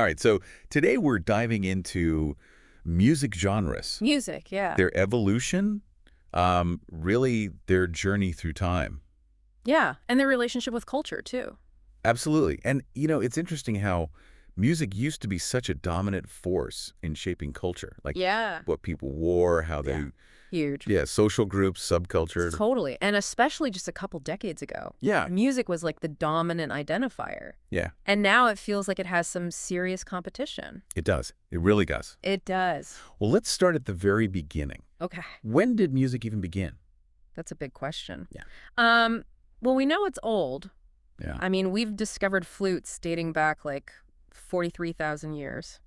right, so today we're diving into music genres, Music, yeah. their evolution, really their journey through time. Yeah, and their relationship with culture, too. Absolutely. And, it's interesting how music used to be such a dominant force in shaping culture, like Yeah. what people wore, how Yeah. they, Huge. yeah, social groups, subculture. Totally. And especially just a couple decades ago. Yeah. Music was like the dominant identifier. Yeah, And now it feels like it has some serious competition. it does. It really does. It does. Well, let's start at the very beginning. Okay. When did music even begin? That's a big question. Yeah. Well, we know it's old. Yeah. I mean, we've discovered flutes dating back like 43,000 years.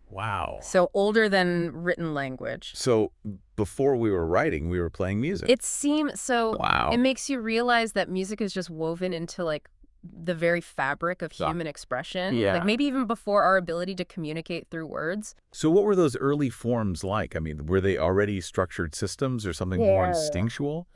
Wow. So older than written language. So before we were writing, we were playing music. It seems so. Wow. It makes you realize that music is just woven into like the very fabric of human expression. Yeah. Like maybe even before our ability to communicate through words. So what were those early forms like? I mean, were they already structured systems or something more instinctual?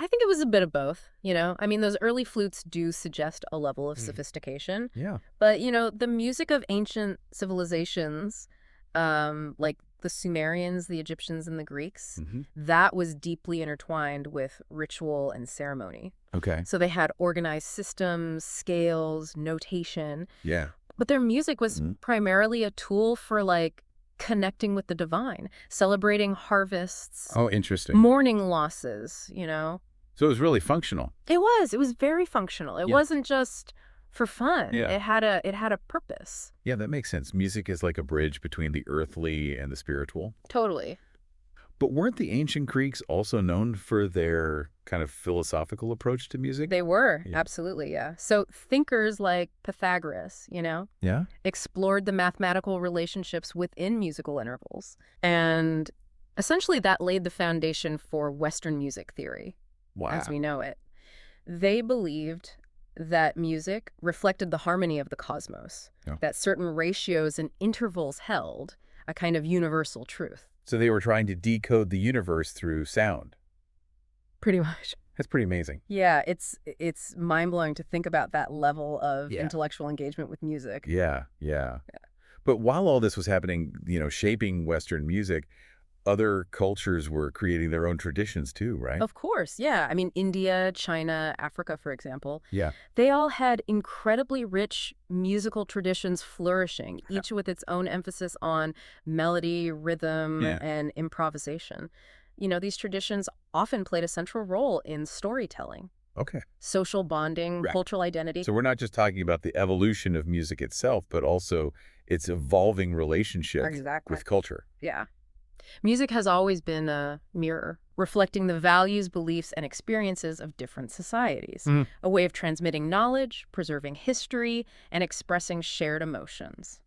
I think it was a bit of both, I mean, those early flutes do suggest a level of sophistication. Yeah. But, the music of ancient civilizations, like the Sumerians, the Egyptians, and the Greeks, that was deeply intertwined with ritual and ceremony. Okay. So they had organized systems, scales, notation. Yeah. But their music was primarily a tool for, like, connecting with the divine, celebrating harvests, Oh, interesting. mourning losses, So it was really functional. It was very functional. It Yeah. wasn't just for fun. Yeah. It had a purpose. Yeah, that makes sense. Music is like a bridge between the earthly and the spiritual. Totally. But weren't the ancient Greeks also known for their kind of philosophical approach to music? They were. Yeah. Absolutely, yeah. So thinkers like Pythagoras, Yeah? explored the mathematical relationships within musical intervals. And essentially that laid the foundation for Western music theory. Wow. As we know it. They believed that music reflected the harmony of the cosmos, Yeah. that certain ratios and intervals held a kind of universal truth. So they were trying to decode the universe through sound. Pretty much. That's pretty amazing. Yeah, it's mind-blowing to think about that level of Yeah. intellectual engagement with music. Yeah. But while all this was happening, shaping Western music, other cultures were creating their own traditions too, right? Of course, yeah. I mean, India, China, Africa, for example, Yeah. they all had incredibly rich musical traditions flourishing, each with its own emphasis on melody, rhythm, Yeah. and improvisation. These traditions often played a central role in storytelling, Okay. social bonding, Right. cultural identity. So we're not just talking about the evolution of music itself, but also its evolving relationship Exactly. with culture. Yeah. Music has always been a mirror, reflecting the values, beliefs, and experiences of different societies, a way of transmitting knowledge, preserving history, and expressing shared emotions.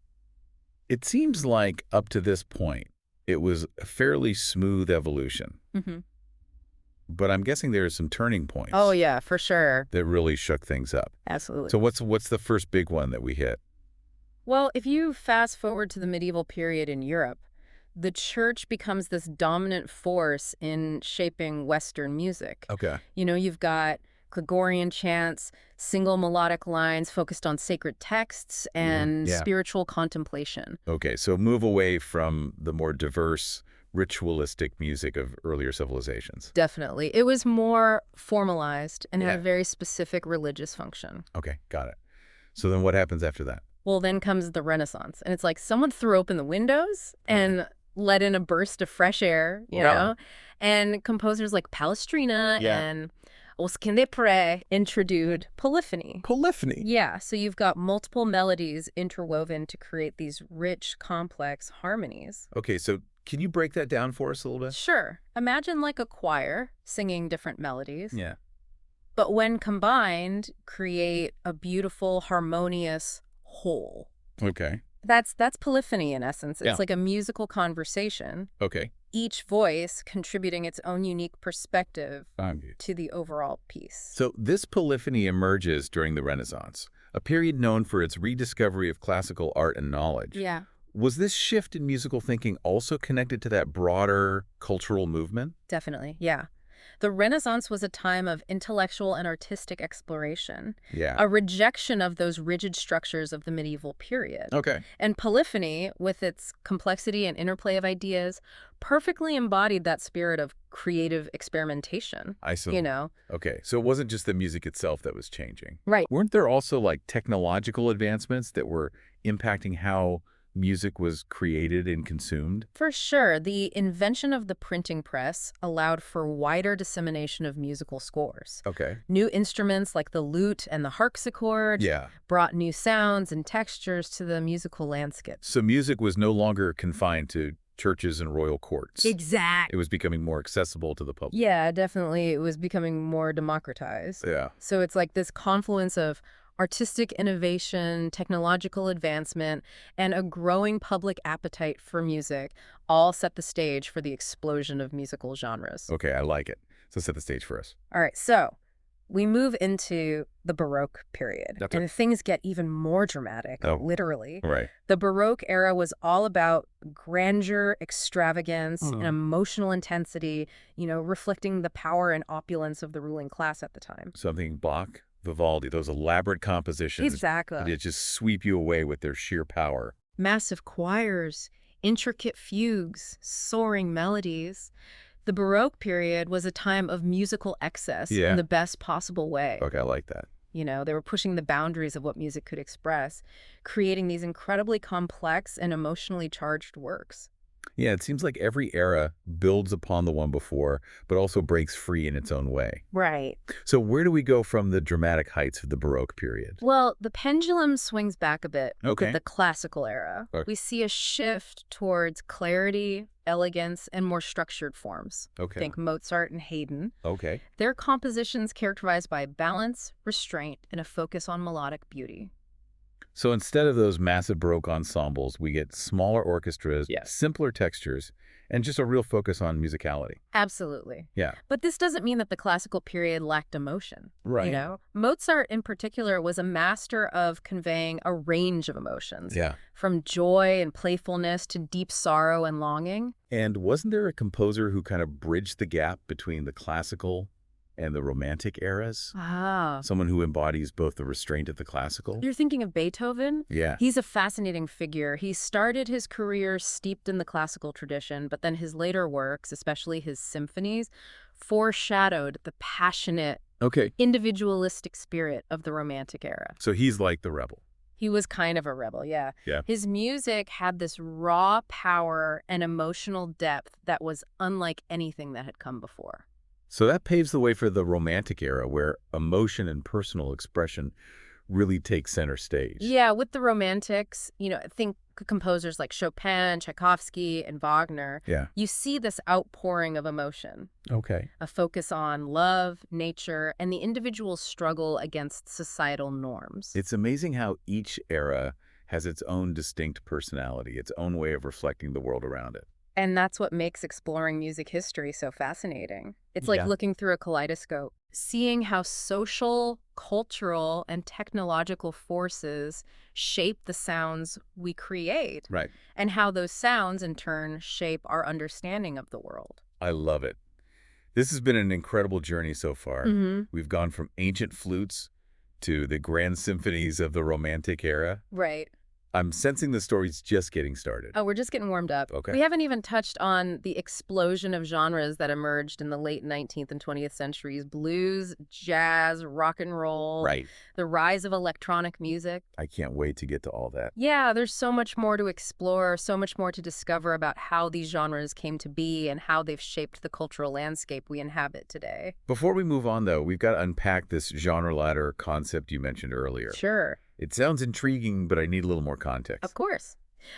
It seems like up to this point, it was a fairly smooth evolution. But I'm guessing there are some turning points. Oh, yeah, for sure. That really shook things up. Absolutely. So what's the first big one that we hit? Well, if you fast forward to the medieval period in Europe, the church becomes this dominant force in shaping Western music. Okay. You've got Gregorian chants, single melodic lines focused on sacred texts, and Yeah. spiritual contemplation. Okay, so move away from the more diverse, ritualistic music of earlier civilizations. Definitely. It was more formalized and had Yeah. a very specific religious function. Okay, got it. So then what happens after that? Well, then comes the Renaissance, and it's like someone threw open the windows and let in a burst of fresh air, you know? And composers like Palestrina and Oskin de Pré introduced polyphony. Polyphony. Yeah, so you've got multiple melodies interwoven to create these rich, complex harmonies. Okay, so can you break that down for us a little bit? Sure. Imagine like a choir singing different melodies. Yeah. But when combined, create a beautiful, harmonious whole. Okay. That's polyphony in essence. It's Yeah. like a musical conversation, Okay. each voice contributing its own unique perspective Fine. to the overall piece. So this polyphony emerges during the Renaissance, a period known for its rediscovery of classical art and knowledge. Yeah. Was this shift in musical thinking also connected to that broader cultural movement? Definitely, yeah. The Renaissance was a time of intellectual and artistic exploration, Yeah. a rejection of those rigid structures of the medieval period. Okay. And polyphony, with its complexity and interplay of ideas, perfectly embodied that spirit of creative experimentation. I see. You know? Okay, so it wasn't just the music itself that was changing. Right. Weren't there also like technological advancements that were impacting how music was created and consumed? For sure, the invention of the printing press allowed for wider dissemination of musical scores. Okay. New instruments like the lute and the harpsichord Yeah. brought new sounds and textures to the musical landscape. So music was no longer confined to churches and royal courts. Exactly. It was becoming more accessible to the public. Yeah, definitely. It was becoming more democratized. Yeah. So it's like this confluence of artistic innovation, technological advancement, and a growing public appetite for music all set the stage for the explosion of musical genres. Okay, I like it. So set the stage for us. All right, so we move into the Baroque period, That's and things get even more dramatic, Oh. literally. Right. The Baroque era was all about grandeur, extravagance, and emotional intensity, reflecting the power and opulence of the ruling class at the time. Something Bach, Vivaldi, those elaborate compositions. Exactly. That just sweep you away with their sheer power. Massive choirs, intricate fugues, soaring melodies. The Baroque period was a time of musical excess in the best possible way. Okay, I like that. They were pushing the boundaries of what music could express, creating these incredibly complex and emotionally charged works. Yeah, it seems like every era builds upon the one before, but also breaks free in its own way. Right. So where do we go from the dramatic heights of the Baroque period? Well, the pendulum swings back a bit Okay. with the classical era. Okay. We see a shift towards clarity, elegance, and more structured forms. Okay. Think Mozart and Haydn. Okay. Their compositions characterized by balance, restraint, and a focus on melodic beauty. So instead of those massive Baroque ensembles, we get smaller orchestras, Yes. simpler textures, and just a real focus on musicality. Absolutely. Yeah. But this doesn't mean that the classical period lacked emotion. Right. Mozart in particular was a master of conveying a range of emotions, Yeah. from joy and playfulness to deep sorrow and longing. And wasn't there a composer who kind of bridged the gap between the classical and the romantic eras? Ah. Someone who embodies both the restraint of the classical? You're thinking of Beethoven? Yeah. He's a fascinating figure. He started his career steeped in the classical tradition, but then his later works, especially his symphonies, foreshadowed the passionate, Okay. individualistic spirit of the Romantic era. So he's like the rebel. He was kind of a rebel, yeah. Yeah. His music had this raw power and emotional depth that was unlike anything that had come before. So that paves the way for the Romantic era, where emotion and personal expression really take center stage. Yeah, with the Romantics, think composers like Chopin, Tchaikovsky, and Wagner. Yeah. You see this outpouring of emotion, Okay. a focus on love, nature, and the individual's struggle against societal norms. It's amazing how each era has its own distinct personality, its own way of reflecting the world around it. And that's what makes exploring music history so fascinating. It's like Yeah. looking through a kaleidoscope, seeing how social, cultural, and technological forces shape the sounds we create, Right. and how those sounds, in turn, shape our understanding of the world. I love it. This has been an incredible journey so far. We've gone from ancient flutes to the grand symphonies of the Romantic era. Right. I'm sensing the story's just getting started. Oh, we're just getting warmed up. Okay. We haven't even touched on the explosion of genres that emerged in the late 19th and 20th centuries. Blues, jazz, rock and roll. Right. The rise of electronic music. I can't wait to get to all that. Yeah, there's so much more to explore, so much more to discover about how these genres came to be and how they've shaped the cultural landscape we inhabit today. Before we move on, though, we've got to unpack this genre ladder concept you mentioned earlier. Sure. It sounds intriguing, but I need a little more context. Of course.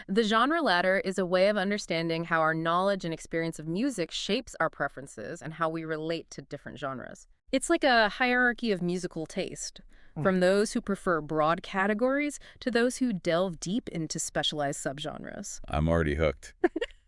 The genre ladder is a way of understanding how our knowledge and experience of music shapes our preferences and how we relate to different genres. It's like a hierarchy of musical taste, from those who prefer broad categories to those who delve deep into specialized subgenres. I'm already hooked.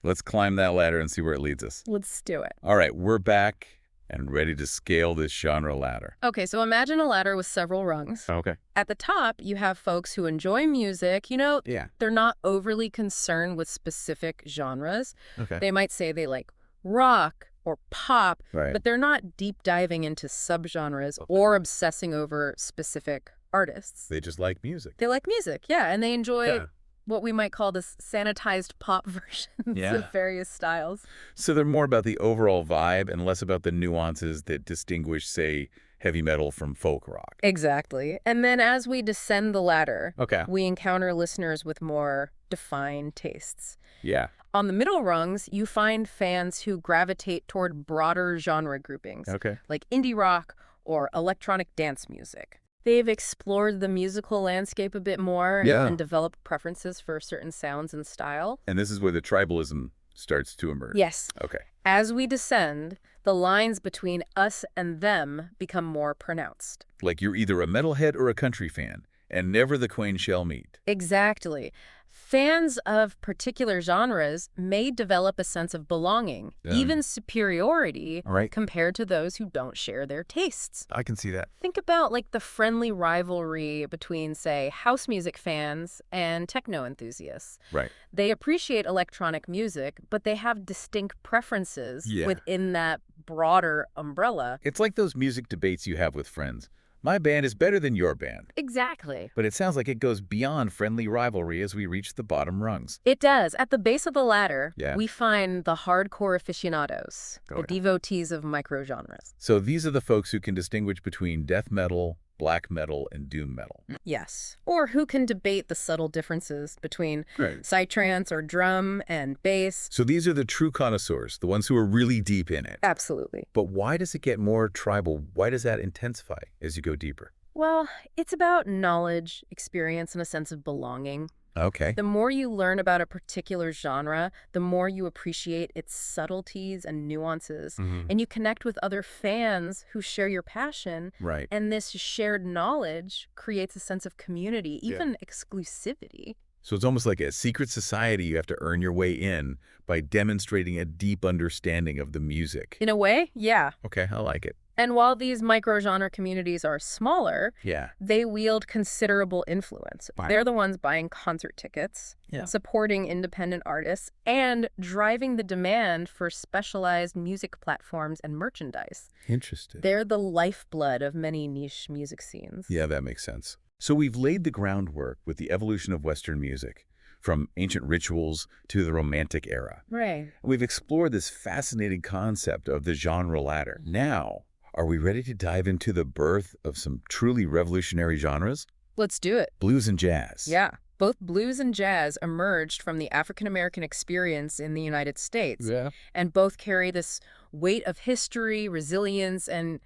Let's climb that ladder and see where it leads us. Let's do it. All right, we're back and ready to scale this genre ladder. Okay, so imagine a ladder with several rungs. Okay. At the top, you have folks who enjoy music. Yeah. They're not overly concerned with specific genres. Okay. They might say they like rock or pop, Right. but they're not deep diving into subgenres or obsessing over specific artists. They just like music. They like music, yeah, and they enjoy Yeah. what we might call the sanitized pop versions of various styles. So they're more about the overall vibe and less about the nuances that distinguish, say, heavy metal from folk rock. Exactly. And then as we descend the ladder, Okay. we encounter listeners with more defined tastes. Yeah. On the middle rungs, you find fans who gravitate toward broader genre groupings, Okay. like indie rock or electronic dance music. They've explored the musical landscape a bit more and developed preferences for certain sounds and style. And this is where the tribalism starts to emerge. Yes. Okay. As we descend, the lines between us and them become more pronounced. Like you're either a metalhead or a country fan, and never the twain shall meet. Exactly. Fans of particular genres may develop a sense of belonging, even superiority, compared to those who don't share their tastes. I can see that. Think about like the friendly rivalry between, say, house music fans and techno enthusiasts. Right. They appreciate electronic music, but they have distinct preferences within that broader umbrella. It's like those music debates you have with friends. My band is better than your band. Exactly. But it sounds like it goes beyond friendly rivalry as we reach the bottom rungs. It does. At the base of the ladder, Yeah. we find the hardcore aficionados, the devotees of microgenres. So these are the folks who can distinguish between death metal, black metal, and doom metal. Yes. Or who can debate the subtle differences between psytrance or drum and bass. So these are the true connoisseurs, the ones who are really deep in it. Absolutely. But why does it get more tribal? Why does that intensify as you go deeper? Well, it's about knowledge, experience, and a sense of belonging. Okay. The more you learn about a particular genre, the more you appreciate its subtleties and nuances. And you connect with other fans who share your passion. Right. And this shared knowledge creates a sense of community, even exclusivity. So it's almost like a secret society you have to earn your way in by demonstrating a deep understanding of the music. In a way, yeah. Okay, I like it. And while these microgenre communities are smaller, they wield considerable influence. They're the ones buying concert tickets, supporting independent artists, and driving the demand for specialized music platforms and merchandise. Interesting. They're the lifeblood of many niche music scenes. Yeah, that makes sense. So we've laid the groundwork with the evolution of Western music, from ancient rituals to the Romantic era. Right. We've explored this fascinating concept of the genre ladder. Now, are we ready to dive into the birth of some truly revolutionary genres? Let's do it. Blues and jazz. Yeah. Both blues and jazz emerged from the African-American experience in the United States. Yeah. And both carry this weight of history, resilience, and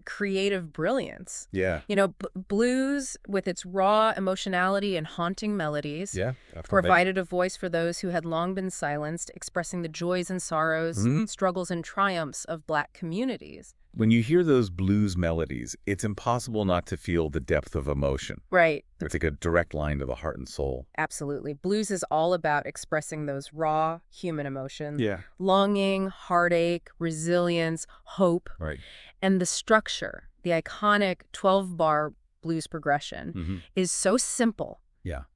creative brilliance. Yeah. You know, blues, with its raw emotionality and haunting melodies, provided a voice for those who had long been silenced, expressing the joys and sorrows, struggles and triumphs of Black communities. When you hear those blues melodies, it's impossible not to feel the depth of emotion. Right. It's like a direct line to the heart and soul. Absolutely. Blues is all about expressing those raw human emotions. Yeah. Longing, heartache, resilience, hope. Right. And the structure, the iconic 12-bar blues progression, is so simple,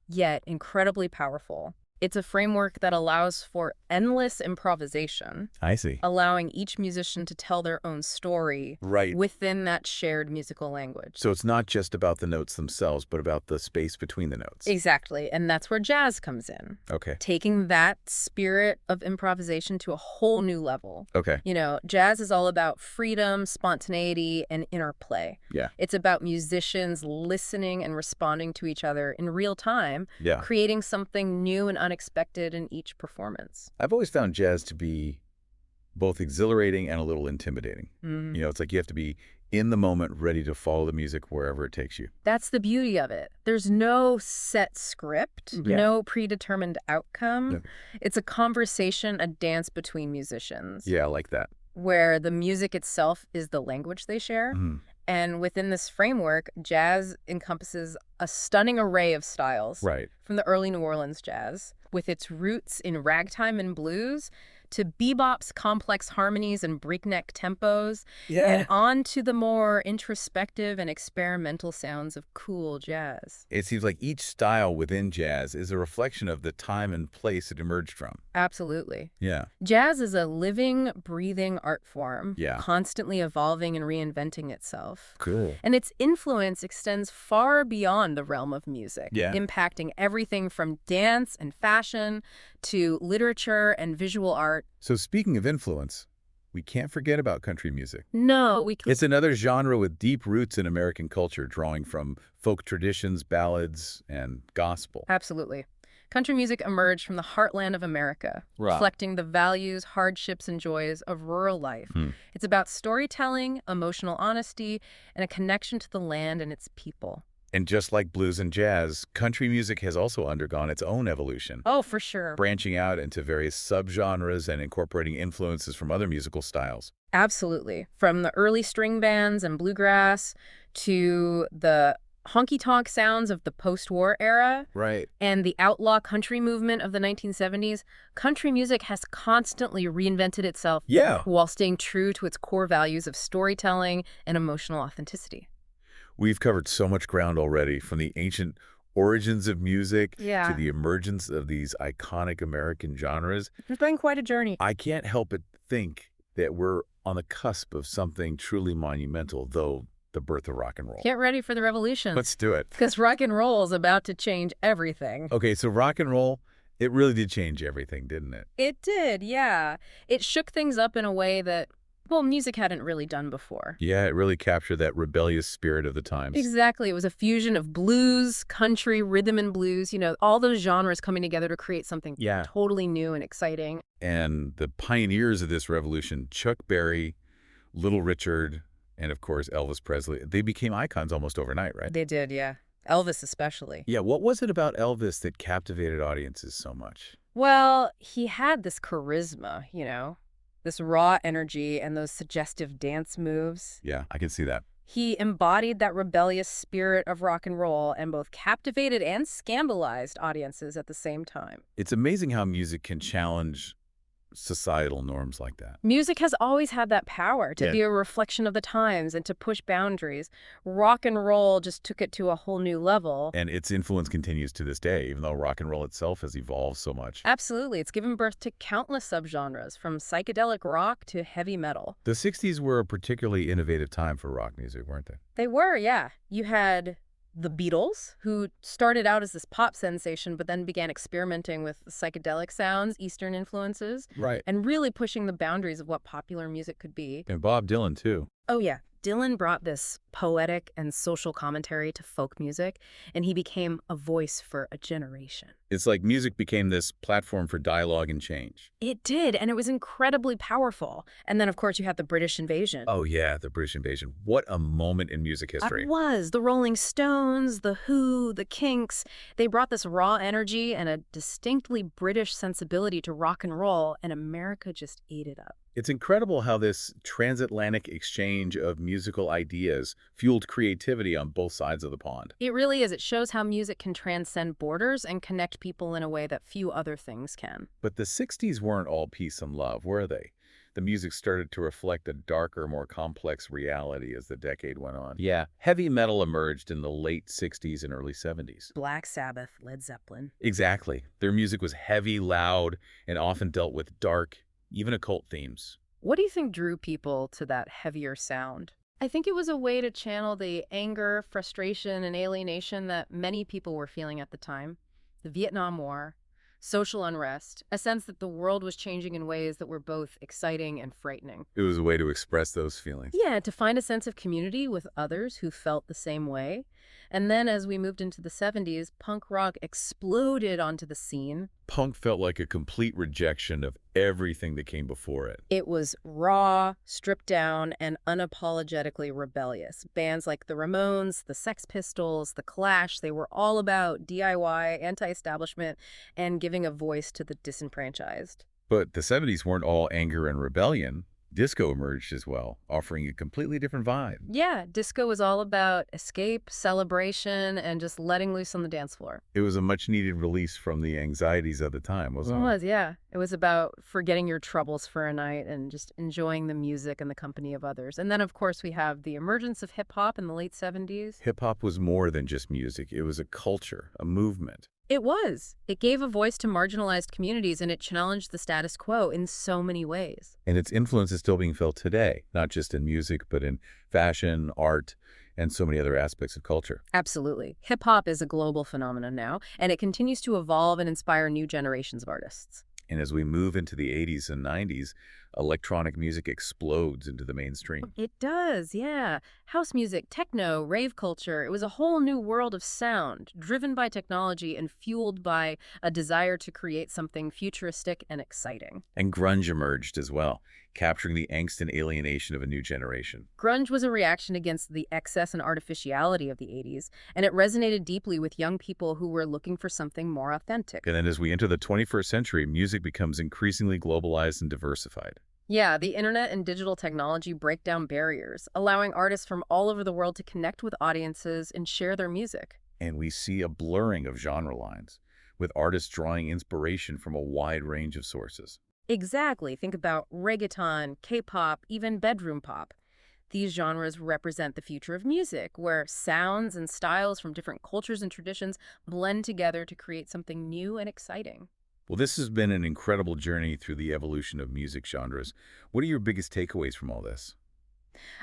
yet incredibly powerful. It's a framework that allows for endless improvisation. I see. Allowing each musician to tell their own story within that shared musical language. So it's not just about the notes themselves, but about the space between the notes. Exactly. And that's where jazz comes in. Okay. Taking that spirit of improvisation to a whole new level. Okay. You know, jazz is all about freedom, spontaneity, and interplay. Yeah. It's about musicians listening and responding to each other in real time, creating something new and unexpected in each performance. I've always found jazz to be both exhilarating and a little intimidating. You know, it's like you have to be in the moment, ready to follow the music wherever it takes you. That's the beauty of it. There's no set script, no predetermined outcome. It's a conversation, a dance between musicians. Yeah, I like that. Where the music itself is the language they share. And within this framework, jazz encompasses a stunning array of styles. Right. From the early New Orleans jazz, with its roots in ragtime and blues, to bebop's complex harmonies and breakneck tempos, Yeah. and on to the more introspective and experimental sounds of cool jazz. It seems like each style within jazz is a reflection of the time and place it emerged from. Absolutely. Yeah. Jazz is a living, breathing art form, Yeah. constantly evolving and reinventing itself. Cool. And its influence extends far beyond the realm of music, Yeah. impacting everything from dance and fashion to literature and visual art. So speaking of influence, we can't forget about country music. No, we can. It's another genre with deep roots in American culture, drawing from folk traditions, ballads, and gospel. Absolutely. Country music emerged from the heartland of America, Right. reflecting the values, hardships, and joys of rural life. It's about storytelling, emotional honesty, and a connection to the land and its people. And just like blues and jazz, country music has also undergone its own evolution, Oh, for sure. branching out into various subgenres and incorporating influences from other musical styles. Absolutely. From the early string bands and bluegrass to the honky-tonk sounds of the post-war era Right. and the outlaw country movement of the 1970s, country music has constantly reinvented itself Yeah. while staying true to its core values of storytelling and emotional authenticity. We've covered so much ground already, from the ancient origins of music Yeah. to the emergence of these iconic American genres. It's been quite a journey. I can't help but think that we're on the cusp of something truly monumental, though the birth of rock and roll. Get ready for the revolution. Let's do it. Because rock and roll is about to change everything. Okay, so rock and roll, it really did change everything, didn't it? It did, yeah. It shook things up in a way that, well, music hadn't really done before. Yeah, it really captured that rebellious spirit of the times. Exactly. It was a fusion of blues, country, rhythm and blues, all those genres coming together to create something Yeah. totally new and exciting. And the pioneers of this revolution, Chuck Berry, Little Richard, and of course Elvis Presley, they became icons almost overnight, right? They did, yeah. Elvis especially. Yeah, what was it about Elvis that captivated audiences so much? Well, he had this charisma, this raw energy and those suggestive dance moves. Yeah, I can see that. He embodied that rebellious spirit of rock and roll and both captivated and scandalized audiences at the same time. It's amazing how music can challenge societal norms like that. Music has always had that power to Yeah. be a reflection of the times and to push boundaries. Rock and roll just took it to a whole new level. And its influence continues to this day, even though rock and roll itself has evolved so much. Absolutely. It's given birth to countless subgenres, from psychedelic rock to heavy metal. The 60s were a particularly innovative time for rock music, weren't they? They were, yeah. You had the Beatles, who started out as this pop sensation, but then began experimenting with psychedelic sounds, Eastern influences, Right. and really pushing the boundaries of what popular music could be. And Bob Dylan, too. Oh, yeah. Dylan brought this poetic and social commentary to folk music, and he became a voice for a generation. It's like music became this platform for dialogue and change. It did, and it was incredibly powerful. And then, of course, you had the British invasion. Oh, yeah, the British invasion. What a moment in music history. It was. The Rolling Stones, The Who, The Kinks, they brought this raw energy and a distinctly British sensibility to rock and roll, and America just ate it up. It's incredible how this transatlantic exchange of musical ideas fueled creativity on both sides of the pond. It really is. It shows how music can transcend borders and connect people in a way that few other things can. But the 60s weren't all peace and love, were they? The music started to reflect a darker, more complex reality as the decade went on. Yeah, heavy metal emerged in the late 60s and early 70s. Black Sabbath, Led Zeppelin. Exactly. Their music was heavy, loud, and often dealt with dark, even occult themes. What do you think drew people to that heavier sound? I think it was a way to channel the anger, frustration, and alienation that many people were feeling at the time. The Vietnam War, social unrest, a sense that the world was changing in ways that were both exciting and frightening. It was a way to express those feelings. Yeah, to find a sense of community with others who felt the same way. And then as we moved into the 70s, punk rock exploded onto the scene. Punk felt like a complete rejection of everything that came before it. It was raw, stripped down, and unapologetically rebellious. Bands like the Ramones, the Sex Pistols, the Clash, they were all about DIY, anti-establishment, and giving a voice to the disenfranchised. But the 70s weren't all anger and rebellion. Disco emerged as well, offering a completely different vibe. Yeah, disco was all about escape, celebration, and just letting loose on the dance floor. It was a much-needed release from the anxieties of the time, It wasn't it? was, yeah. It was about forgetting your troubles for a night and just enjoying the music and the company of others. And then, of course, we have the emergence of hip hop in the late 70s. Hip-hop was more than just music. It was a culture, a movement. It was. It gave a voice to marginalized communities and it challenged the status quo in so many ways. And its influence is still being felt today, not just in music, but in fashion, art, and so many other aspects of culture. Absolutely. Hip hop is a global phenomenon now, and it continues to evolve and inspire new generations of artists. And as we move into the 80s and 90s, electronic music explodes into the mainstream. It does, yeah. House music, techno, rave culture, it was a whole new world of sound, driven by technology and fueled by a desire to create something futuristic and exciting. And grunge emerged as well, capturing the angst and alienation of a new generation. Grunge was a reaction against the excess and artificiality of the 80s, and it resonated deeply with young people who were looking for something more authentic. And then as we enter the 21st century, music becomes increasingly globalized and diversified. Yeah, the internet and digital technology break down barriers, allowing artists from all over the world to connect with audiences and share their music. And we see a blurring of genre lines, with artists drawing inspiration from a wide range of sources. Exactly. Think about reggaeton, K-pop, even bedroom pop. These genres represent the future of music, where sounds and styles from different cultures and traditions blend together to create something new and exciting. Well, this has been an incredible journey through the evolution of music genres. What are your biggest takeaways from all this?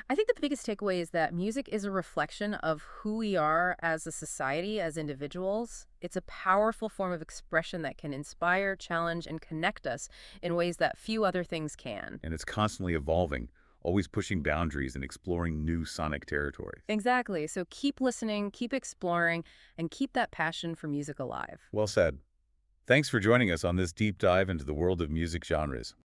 I think the biggest takeaway is that music is a reflection of who we are as a society, as individuals. It's a powerful form of expression that can inspire, challenge, and connect us in ways that few other things can. And it's constantly evolving, always pushing boundaries and exploring new sonic territories. Exactly. So keep listening, keep exploring, and keep that passion for music alive. Well said. Thanks for joining us on this deep dive into the world of music genres.